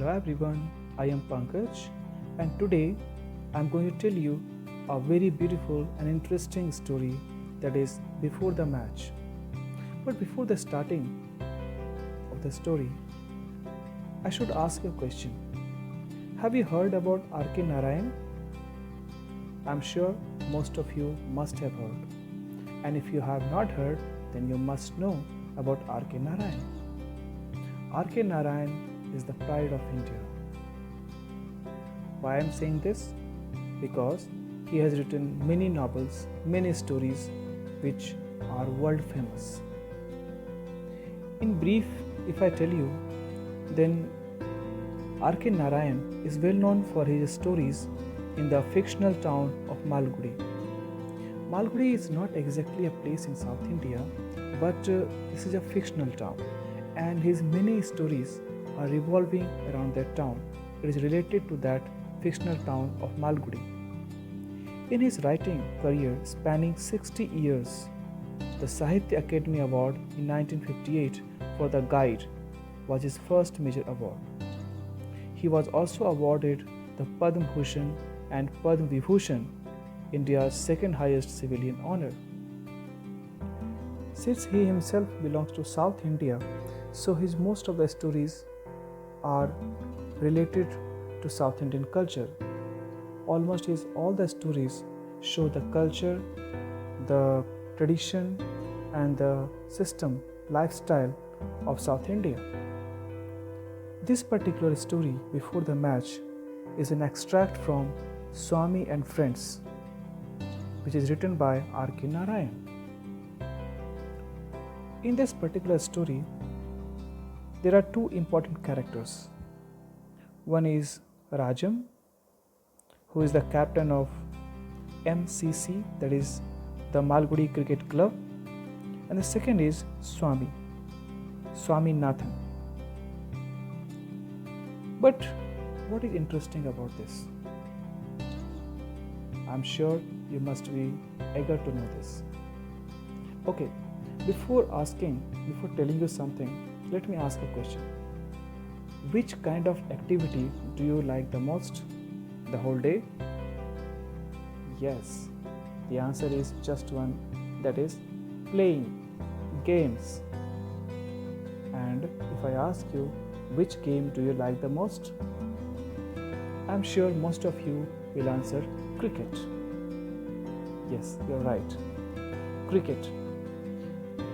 Hello everyone, I am Pankaj and today I am going to tell you a very beautiful and interesting story that is before the match. But before the starting of the story, I should ask you a question. Have you heard about R.K. Narayan? I'm sure most of you must have heard. And if you have not heard, then you must know about R.K. Narayan. R.K. Narayan is the pride of India. Why I am saying this? Because he has written many novels, many stories which are world famous. In brief, if I tell you, then R.K. Narayan is well known for his stories in the fictional town of Malgudi. Malgudi is not exactly a place in South India, but this is a fictional town, and his many stories are revolving around that town. It is related to that fictional town of Malgudi. In his writing career spanning 60 years, the Sahitya Academy Award in 1958 for The Guide was his first major award. He was also awarded the Padma Bhushan and Padma Vibhushan, India's second highest civilian honor. Since he himself belongs to South India, so his most of the stories are related to South Indian culture. Almost all the stories show the culture, the tradition and the system, lifestyle of South India. This particular story before the match is an extract from Swami and Friends, which is written by R.K. Narayan. In this particular story, there are two important characters. One is Rajam, who is the captain of MCC, that is the Malgudi Cricket Club, and the second is Swami Nathan. But what is interesting about this? I'm sure you must be eager to know this. Okay, before telling you something, let me ask a question. Which kind of activity do you like the most? The whole day? Yes, the answer is just one, that is playing games. And if I ask you, which game do you like the most? I'm sure most of you will answer cricket. Yes, you're right. Cricket.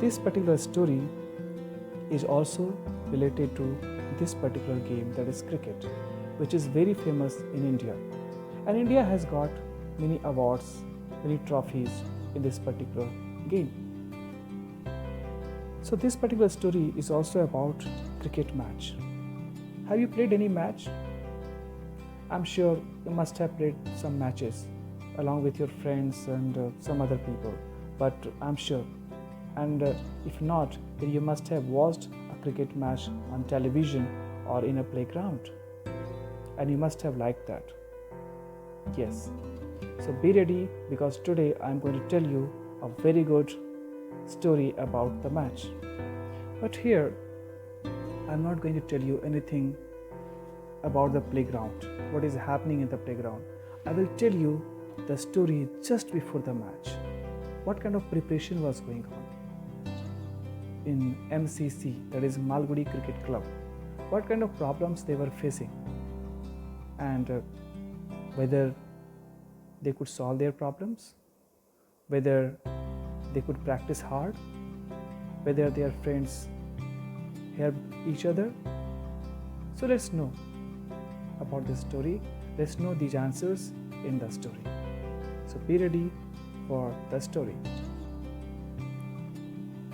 This particular story is also related to this particular game, that is cricket, which is very famous in India. And India has got many awards, many trophies in this particular game. So this particular story is also about cricket match. Have you played any match? I'm sure you must have played some matches along with your friends and some other people, but I'm sure. And if not, then you must have watched a cricket match on television or in a playground. And you must have liked that. Yes. So be ready, because today I'm going to tell you a very good story about the match. But here, I'm not going to tell you anything about the playground, what is happening in the playground. I will tell you the story just before the match. What kind of preparation was going on in MCC, that is Malgudi Cricket Club? What kind of problems they were facing, and whether they could solve their problems, whether they could practice hard, whether their friends helped each other. So let's know about this story. Let's know these answers in the story. So be ready for the story.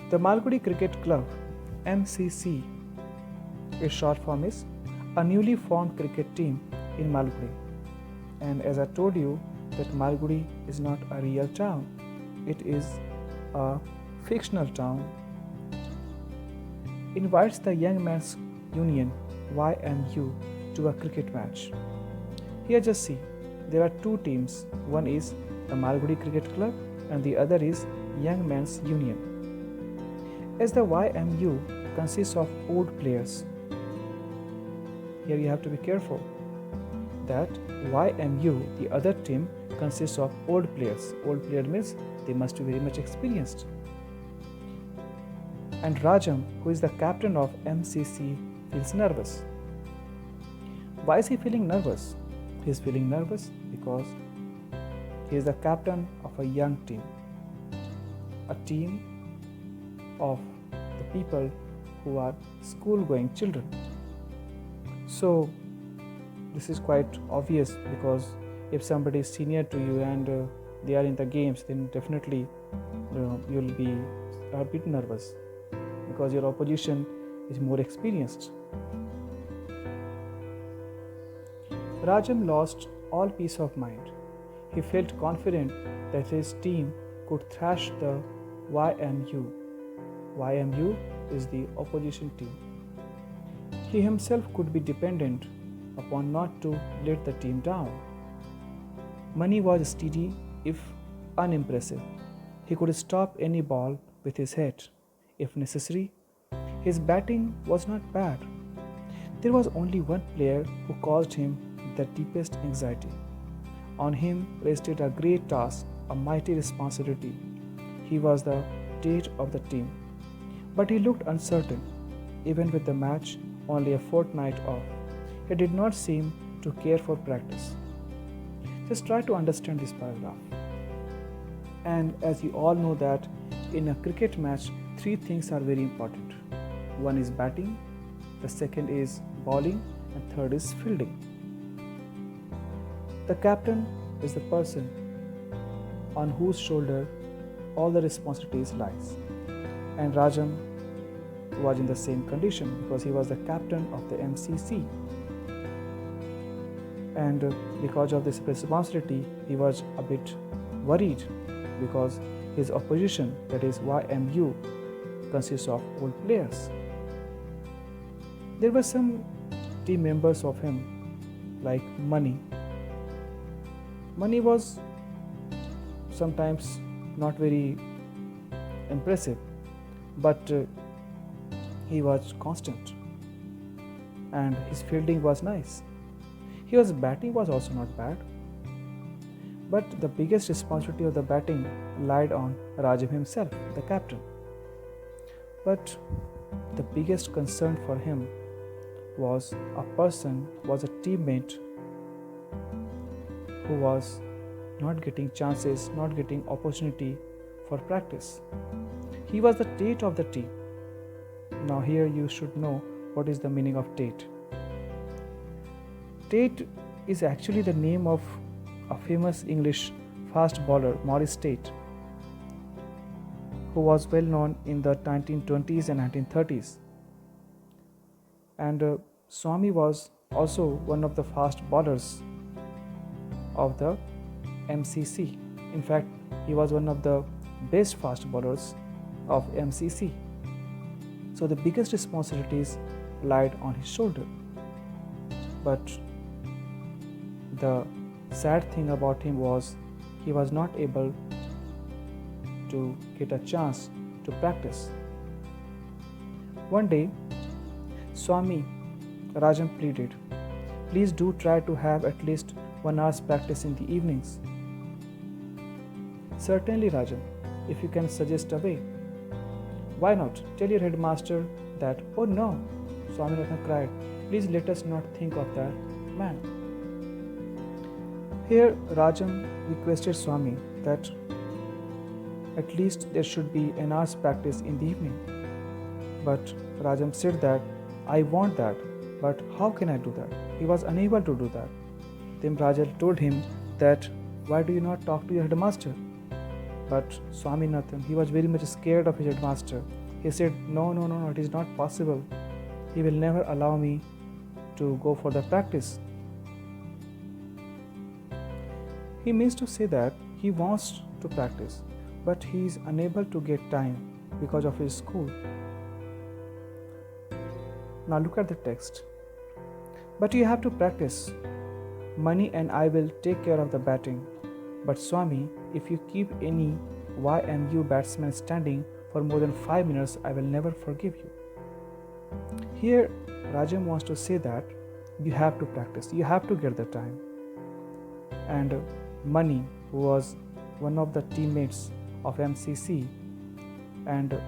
The Malgudi Cricket Club, MCC, its short form is a newly formed cricket team in Malgudi. And as I told you, that Malgudi is not a real town. It is a fictional town. Invites the Young Men's Union, YMU, to a cricket match. Here just see, there are two teams. One is the Malgudi Cricket Club and the other is Young Men's Union. As the YMU consists of old players, Here you have to be careful that YMU, the other team, consists of old players. Old player means they must be very much experienced. And Rajam, who is the captain of MCC, feels nervous. Why is he feeling nervous? He is feeling nervous because he is the captain of a young team, a team of the people who are school-going children. So this is quite obvious, because if somebody is senior to you and they are in the games, then definitely you'll be a bit nervous because your opposition is more experienced. Rajam lost all peace of mind. He felt confident that his team could thrash the YMU. YMU is the opposition team. He himself could be dependent upon not to let the team down. Money was steady if unimpressive. He could stop any ball with his head if necessary. His batting was not bad. There was only one player who caused him the deepest anxiety. On him rested a great task, a mighty responsibility. He was the date of the team. But he looked uncertain, even with the match only a fortnight off. He did not seem to care for practice. Just try to understand this paragraph. And as you all know that in a cricket match, three things are very important. One is batting, the second is bowling, and third is fielding. The captain is the person on whose shoulder all the responsibilities lies. And Rajam was in the same condition because he was the captain of the MCC. And because of this responsibility, he was a bit worried because his opposition, that is YMU, consists of old players. There were some team members of him like Money. Money was sometimes not very impressive, but he was constant and his fielding was nice. His batting was also not bad, but the biggest responsibility of the batting lied on Rajam himself, the captain. But the biggest concern for him was a teammate who was not getting chances, not getting opportunity for practice. He was the Tate of the team. Now here you should know what is the meaning of Tate. Tate is actually the name of a famous English fast bowler, Maurice Tate, who was well known in the 1920s and 1930s. And Swami was also one of the fast bowlers of the MCC. In fact, he was one of the best fast bowlers of MCC. So the biggest responsibilities lied on his shoulder. But the sad thing about him was he was not able to get a chance to practice. One day, Swami Rajam pleaded, "Please do try to have at least 1 hour's practice in the evenings." "Certainly, Rajam, if you can suggest a way." "Why not? Tell your headmaster that." "Oh no," Swaminathan cried. "Please let us not think of that man." Here Rajam requested Swami that at least there should be an hour's practice in the evening. But Rajam said that, "I want that, but how can I do that?" He was unable to do that. Then Rajam told him that, "Why do you not talk to your headmaster?" But Swaminathan, he was very much scared of his headmaster. He said, no, it is not possible. He will never allow me to go for the practice." He means to say that he wants to practice, but he is unable to get time because of his school. Now look at the text. "But you have to practice. Money and I will take care of the batting. But Swami, if you keep any YMU batsman standing for more than 5 minutes, I will never forgive you." Here Rajam wants to say that You have to practice, you have to get the time. And Mani, who was one of the teammates of MCC, and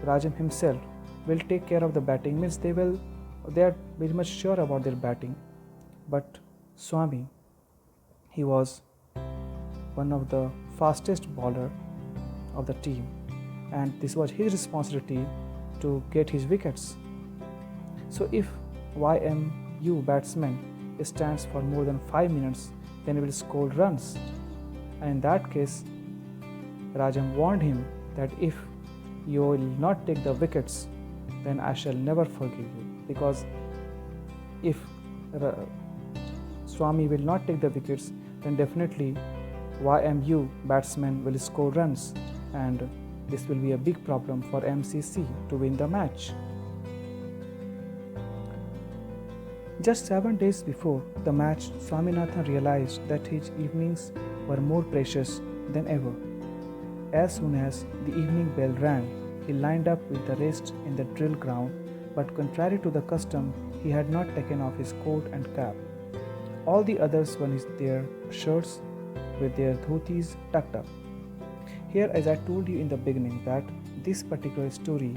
Rajam himself will take care of the batting, means they are very much sure about their batting. But Swami, he was one of the fastest bowler of the team, and this was his responsibility to get his wickets. So if YMU batsman stands for more than 5 minutes, then he will score runs. And in that case, Rajam warned him that if you will not take the wickets, then I shall never forgive you. Because if Swami will not take the wickets, then definitely YMU batsmen will score runs, and this will be a big problem for MCC to win the match. Just 7 days before the match, Swaminathan realized that his evenings were more precious than ever. As soon as the evening bell rang, he lined up with the rest in the drill ground, but contrary to the custom, he had not taken off his coat and cap. All the others were in their shirts with their dhotis tucked up. Here, as I told you in the beginning, that this particular story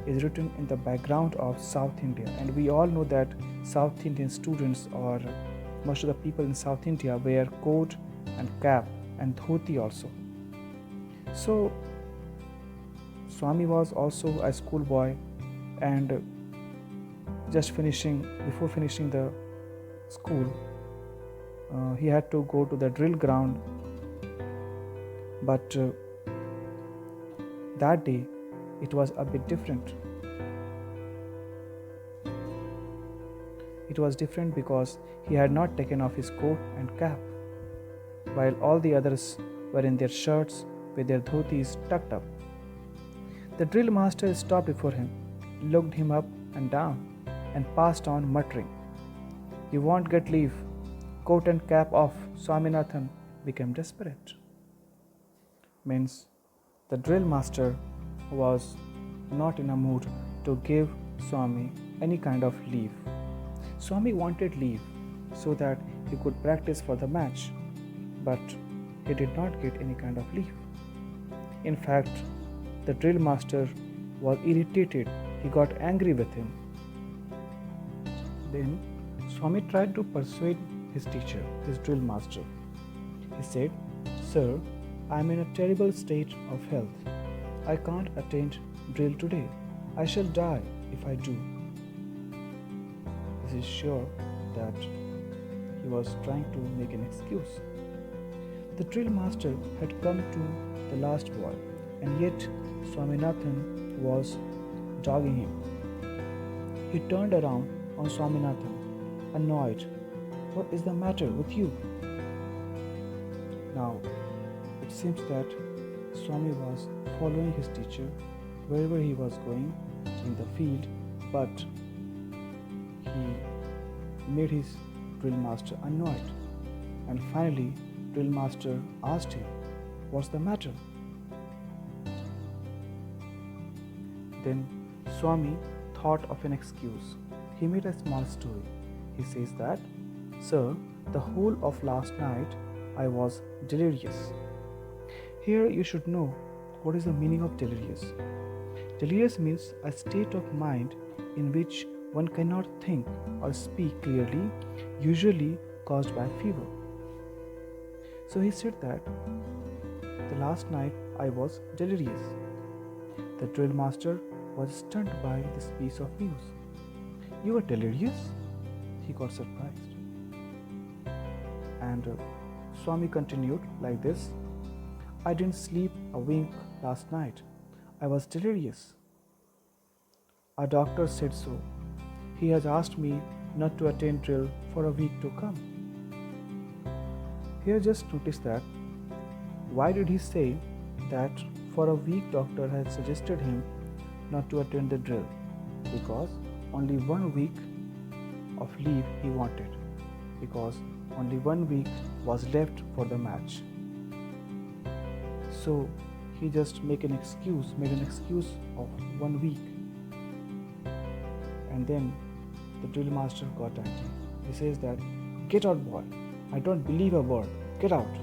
is written in the background of South India, and we all know that South Indian students, or most of the people in South India, wear coat and cap and dhoti also. So Swami was also a schoolboy, and before finishing the school, he had to go to the drill ground. But that day it was a bit different. It was different because he had not taken off his coat and cap, while all the others were in their shirts with their dhotis tucked up. The drill master stopped before him, looked him up and down, and passed on, muttering, "You won't get leave." Coat and cap off, Swaminathan became desperate. Means the drill master was not in a mood to give Swami any kind of leave. Swami wanted leave so that he could practice for the match, but he did not get any kind of leave. In fact, the drill master was irritated. He got angry with him. Then Swami tried to persuade his teacher, his drill master. He said, "Sir, I am in a terrible state of health. I can't attend drill today. I shall die if I do." This is sure that he was trying to make an excuse. The drill master had come to the last ball, and yet Swaminathan was dogging him. He turned around on Swaminathan, annoyed. "What is the matter with you?" Now, it seems that Swami was following his teacher wherever he was going in the field, but he made his drill master annoyed. And finally, drill master asked him, "What's the matter?" Then Swami thought of an excuse. He made a small story. He says that, "Sir, the whole of last night I was delirious." Here you should know what is the meaning of delirious. Delirious means a state of mind in which one cannot think or speak clearly, usually caused by fever. So he said that the last night I was delirious. The drill master was stunned by this piece of news. "You were delirious?" He got surprised. And Swami continued like this, "I didn't sleep a wink last night. I was delirious. A doctor said so. He has asked me not to attend drill for a week to come." Here just notice that, why did he say that for a week doctor had suggested him not to attend the drill? Because only 1 week of leave he wanted, because only 1 week was left for the match. So he just made an excuse of 1 week. And then the drill master got angry. He says that, "Get out, boy. I don't believe a word. Get out."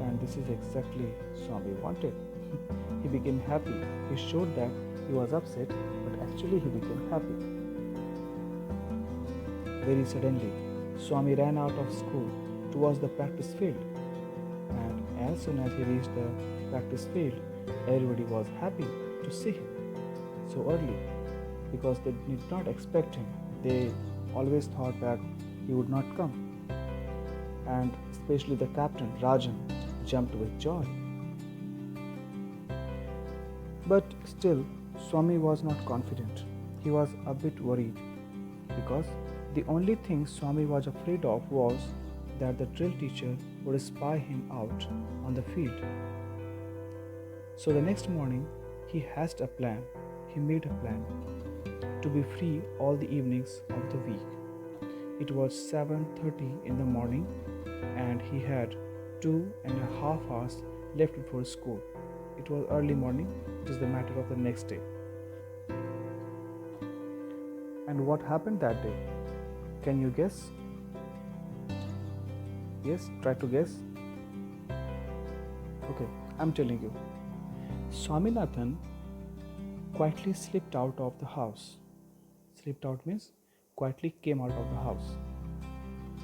And this is exactly Swami wanted. He became happy. He showed that he was upset, but actually he became happy. Very suddenly, Swami ran out of school towards the practice field. And as soon as he reached the practice field, everybody was happy to see him so early because they did not expect him. They always thought that he would not come. And especially the captain, Rajan, jumped with joy. But still, Swami was not confident. He was a bit worried because the only thing Swami was afraid of was that the drill teacher would spy him out on the field. So the next morning, he hatched a plan. He made a plan to be free all the evenings of the week. It was 7:30 in the morning and he had 2.5 hours left before school. It was early morning. It is the matter of the next day. And what happened that day? Can you guess? Yes, try to guess. Okay, I'm telling you. Swaminathan quietly slipped out of the house. Slipped out means quietly came out of the house.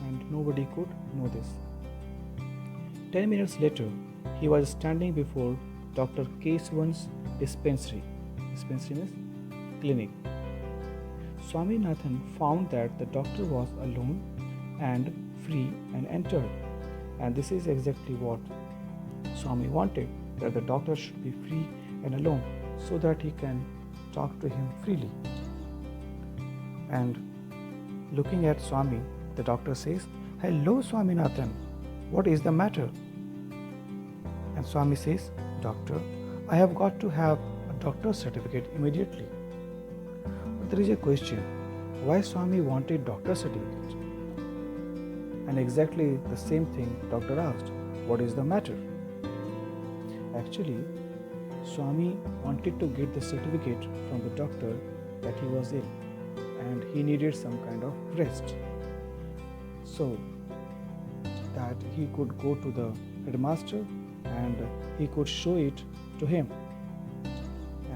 And nobody could know this. 10 minutes later, he was standing before Dr. Keswan's dispensary. Dispensary means clinic. Swaminathan found that the doctor was alone and free and entered. And this is exactly what Swami wanted, that the doctor should be free and alone so that he can talk to him freely. And looking at Swami, the doctor says, "Hello, Swaminathan, what is the matter?" And Swami says, "Doctor, I have got to have a doctor's certificate immediately." But there is a question, why Swami wanted doctor's certificate? And exactly the same thing doctor asked, what is the matter? Actually, Swami wanted to get the certificate from the doctor that he was ill and he needed some kind of rest, so that he could go to the headmaster and he could show it to him.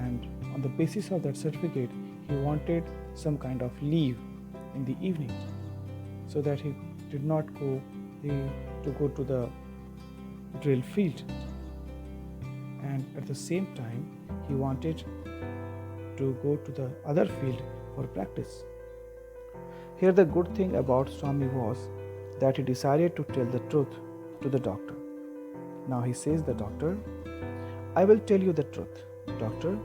And on the basis of that certificate, he wanted some kind of leave in the evening so that he did not go to the drill field. And at the same time, he wanted to go to the other field for practice. Here the good thing about Swami was that he decided to tell the truth to the doctor. Now he says the doctor, "I will tell you the truth. Doctor,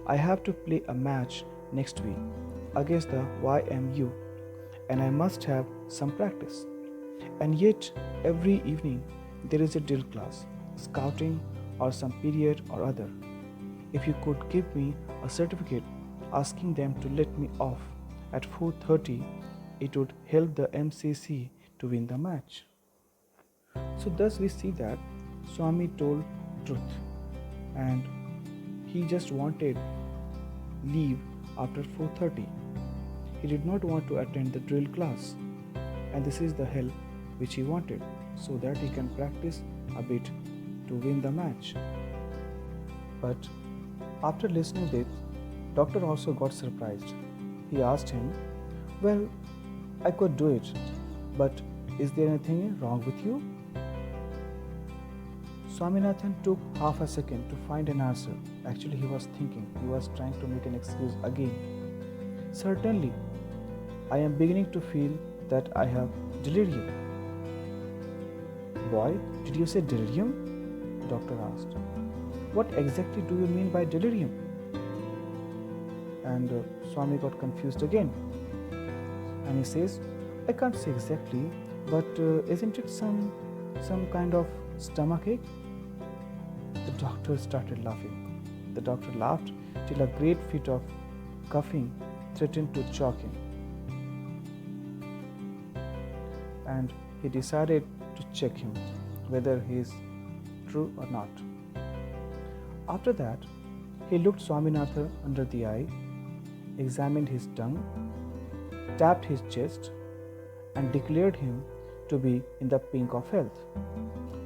I have to play a match next week against the YMU and I must have some practice. And yet every evening there is a drill class, scouting or some period or other. If you could give me a certificate asking them to let me off at 4:30, it would help the MCC to win the match." So thus we see that Swami told truth and he just wanted leave after 4:30. He did not want to attend the drill class, and this is the help which he wanted so that he can practice a bit to win the match. But after listening to this, doctor also got surprised. He asked him, "Well, I could do it, but is there anything wrong with you?" Swaminathan took half a second to find an answer. Actually, he was thinking, he was trying to make an excuse again. "Certainly, I am beginning to feel that I have delirium." "Boy, did you say delirium?" Doctor asked. "What exactly do you mean by delirium?" And Swami got confused again. And he says, "I can't say exactly, but isn't it some kind of stomachache?" The doctor started laughing. The doctor laughed till a great fit of coughing threatened to choke him. And he decided to check him whether he is true or not. After that, he looked Swaminathan under the eye. examined his tongue, tapped his chest, and declared him to be in the pink of health.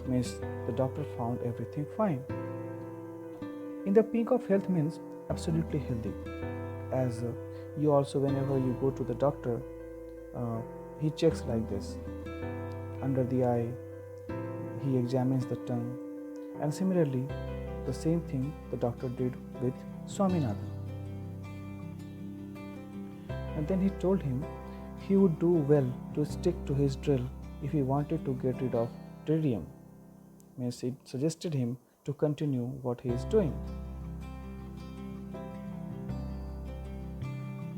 Means the doctor found everything fine. In the pink of health means absolutely healthy. As you also, whenever you go to the doctor, he checks like this. Under the eye, he examines the tongue, and similarly, the same thing the doctor did with Swaminathan. And then he told him he would do well to stick to his drill if he wanted to get rid of tritium. Means it suggested him to continue what he is doing.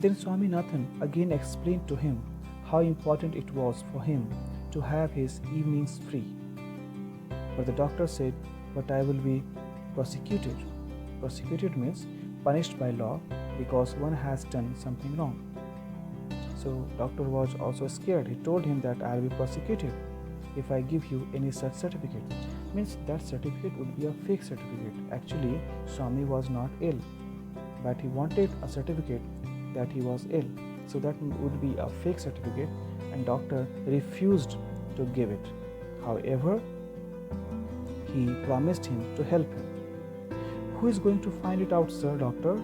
Then Swaminathan again explained to him how important it was for him to have his evenings free. But the doctor said, "But I will be prosecuted." Prosecuted means punished by law because one has done something wrong. So doctor was also scared. He told him that I will be prosecuted if I give you any such certificate. Means that certificate would be a fake certificate. Actually, Swami was not ill, but he wanted a certificate that he was ill. So that would be a fake certificate, and doctor refused to give it. However, he promised him to help him. Who is going to find it out, sir, doctor?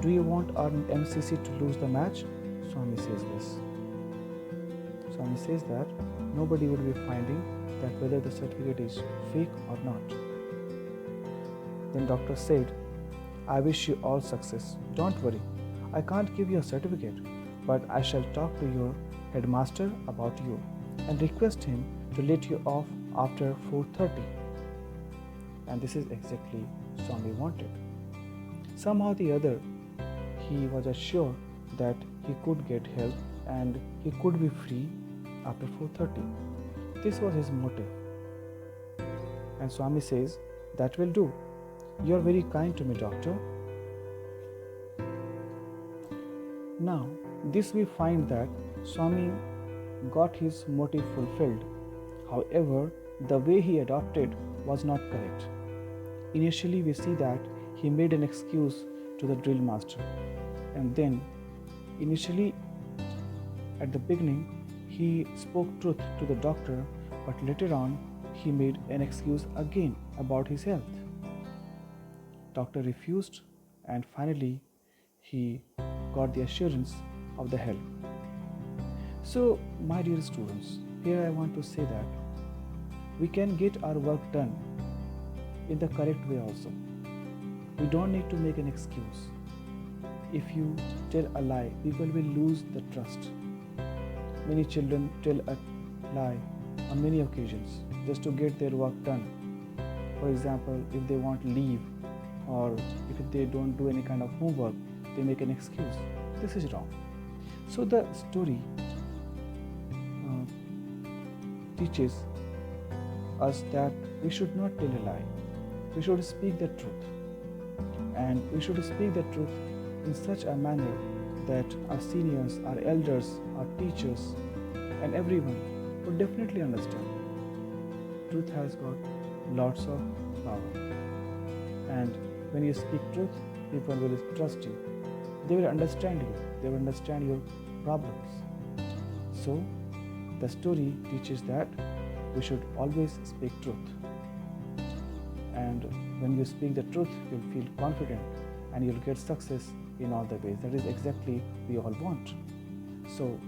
Do you want our MCC to lose the match? Swami says this. Swami says that nobody would be finding that whether the certificate is fake or not. Then doctor said, "I wish you all success. Don't worry. I can't give you a certificate, but I shall talk to your headmaster about you and request him to let you off after 4:30. And this is exactly Swami wanted. Somehow or the other, he was assured that he could get help and he could be free after 4:30. This was his motive. And Swami says, "That will do. You are very kind to me, doctor." Now, this we find that Swami got his motive fulfilled. However, the way he adopted was not correct. Initially, we see that he made an excuse to the drill master. And then, initially, at the beginning, he spoke truth to the doctor, but later on, he made an excuse again about his health. Doctor refused, and finally, he got the assurance of the help. So, my dear students, here I want to say that we can get our work done in the correct way also. We don't need to make an excuse. If you tell a lie, people will lose the trust. Many children tell a lie on many occasions just to get their work done. For example, if they want leave or if they don't do any kind of homework, they make an excuse. This is wrong. So the story teaches us that we should not tell a lie. We should speak the truth. And we should speak the truth in such a manner that our seniors, our elders, our teachers, and everyone would definitely understand. Truth has got lots of power. And when you speak truth, people will trust you. They will understand you. They will understand your problems. So, the story teaches that we should always speak truth. And when you speak the truth, you'll feel confident and you'll get success in all the ways. That is exactly we all want. So,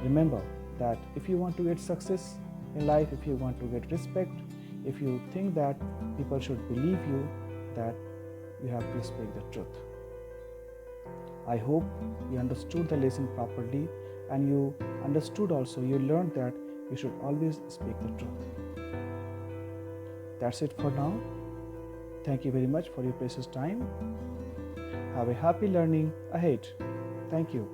remember that if you want to get success in life, if you want to get respect, if you think that people should believe you, that you have to speak the truth. I hope you understood the lesson properly, and you understood also, you learned that you should always speak the truth. That's it for now. Thank you very much for your precious time. Have a happy learning ahead. Thank you.